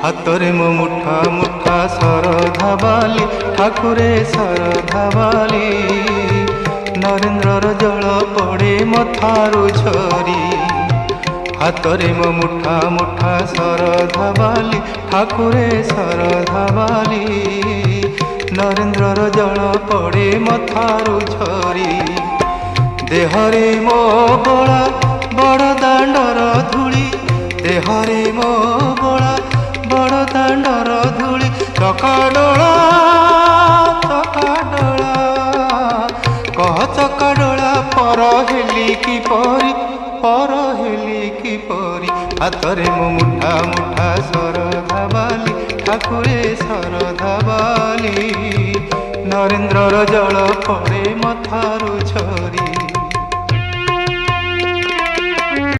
ହାତରେ ମୋ ମୁଠା ମୁଠା ଶରଧା ବାଲି ଠାକୁରେ ଶରଧା ବାଲି ନରେନ୍ଦ୍ରର ଜଳ ପଡ଼େ ମଥାରୁ ଝରି ହାତରେ ମୋ ମୁଠା ମୁଠା ଶରଧା ବାଲି ଠାକୁରେ ଶରଧା ବାଲି ନରେନ୍ଦ୍ରର ଜଳ ପଡ଼େ ମଥାରୁ ଝରି ଦେହରେ ମୋ ବୋଳା ବଡ଼ ଦାଣ୍ଡର ଧୂଳି ଦେହରେ ମୋ ବୋଳା ବଡ଼ ଦାଣ୍ଡର ଧୂଳି ଚକାଡୋଳା କହ ଚକାଡୋଳା ପର ହେଲି କିପରି ହାତରେ ମୋ ମୁଠା ମୁଠା ଶରଧା ବାଲି ଠାକୁରେ ଶରଧା ବାଲି ନରେନ୍ଦ୍ରର ଜଳ ପଡ଼େ ମଥାରୁ ଝରି।